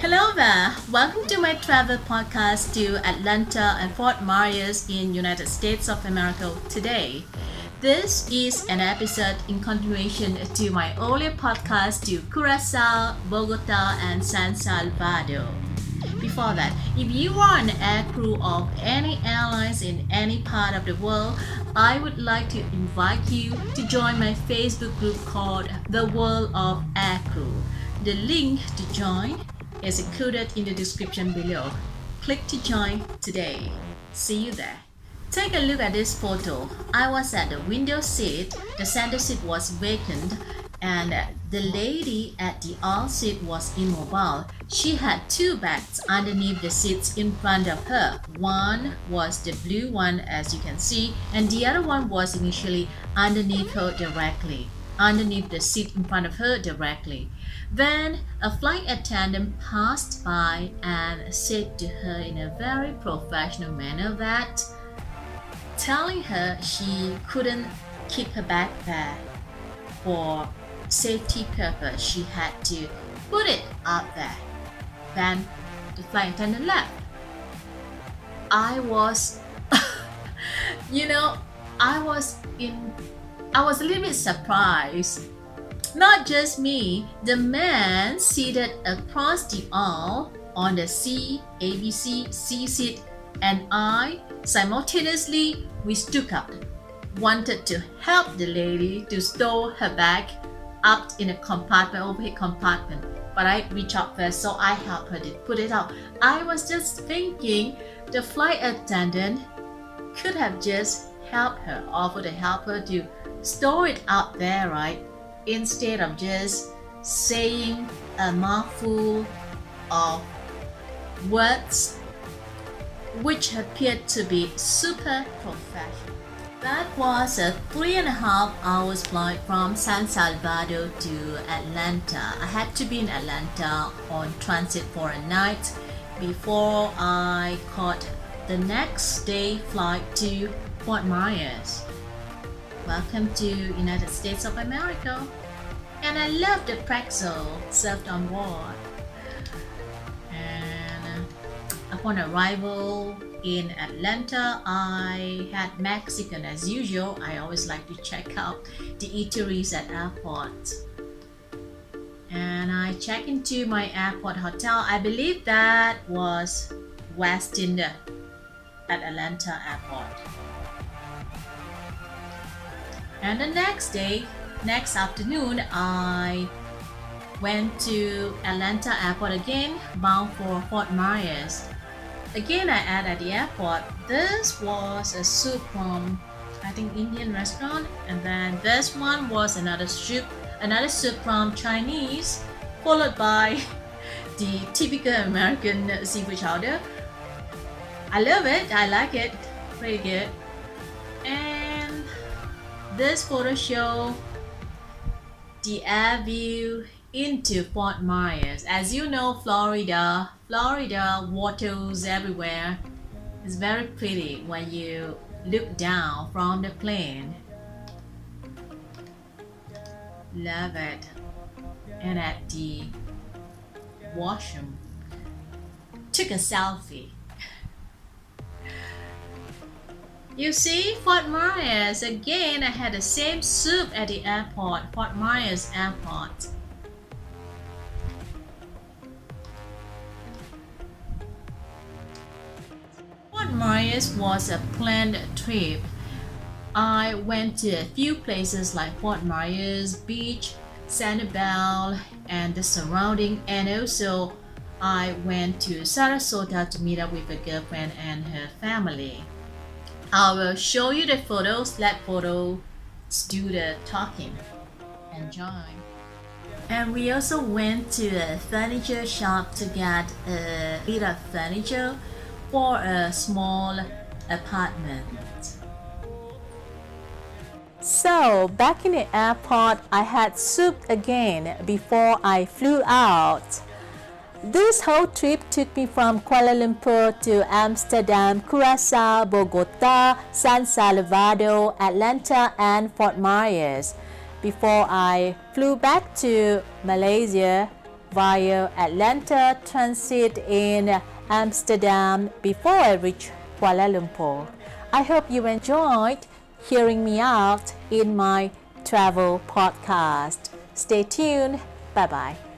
Hello there. Welcome to my travel podcast to Atlanta and Fort Myers in United States of America today. This is an episode in continuation to my earlier podcast to Curacao, Bogota, and San Salvador. Before that, if you are an aircrew of any airlines in any part of the world, I would like to invite you to join my Facebook group called The World of Aircrew. The link to join is included in the description below. Click to join today. See you there. Take a look at this photo. I was at the window seat. The center seat was vacant and the lady at the aisle seat was immobile. She had two bags underneath the seats in front of her. One was the blue one, as you can see, and the other one was initially underneath the seat in front of her directly. Then a flight attendant passed by and said to her in a very professional manner that telling her she couldn't keep her bag there for safety purpose, she had to put it up there. Then the flight attendant left. I was I was a little bit surprised. Not just me, the man seated across the aisle on the ABC C seat and I simultaneously we stood up, wanted to help the lady to stow her bag up in a overhead compartment. But I reached up first, so I helped her to put it out. I was just thinking the flight attendant could have just offered to help her to stow it up there, right? Instead of just saying a mouthful of words which appeared to be super professional. That was a 3.5 hours flight from San Salvador to Atlanta. I had to be in Atlanta on transit for a night before I caught the next day flight to Fort Myers. Welcome to United States of America. And I love the pretzel served on board. And upon arrival in Atlanta, I had Mexican as usual. I always like to check out the eateries at airport. And I checked into my airport hotel. I believe that was Westin at Atlanta Airport. And the next afternoon, I went to Atlanta Airport again, bound for Fort Myers. Again, I ate at the airport. This was a soup from, I think, Indian restaurant, and then this one was another soup from Chinese, followed by the typical American seafood chowder. I love it. I like it. Pretty good. And this photo shows the air view into Fort Myers. As you know, Florida, waters everywhere. It's very pretty when you look down from the plane. Love it. And at the washroom, took a selfie. You see, Fort Myers, again, I had the same soup at the airport, Fort Myers Airport. Fort Myers was a planned trip. I went to a few places like Fort Myers Beach, Sanibel, and the surrounding, and also I went to Sarasota to meet up with a girlfriend and her family. I will show you the photos. Let photos do the talking. Enjoy. And we also went to a furniture shop to get a bit of furniture for a small apartment. So back in the airport, I had soup again before I flew out. This whole trip took me from Kuala Lumpur to Amsterdam, Curacao, Bogota, San Salvador, Atlanta, and Fort Myers before I flew back to Malaysia via Atlanta, transit in Amsterdam before I reach Kuala Lumpur. I hope you enjoyed hearing me out in my travel podcast. Stay tuned. Bye bye.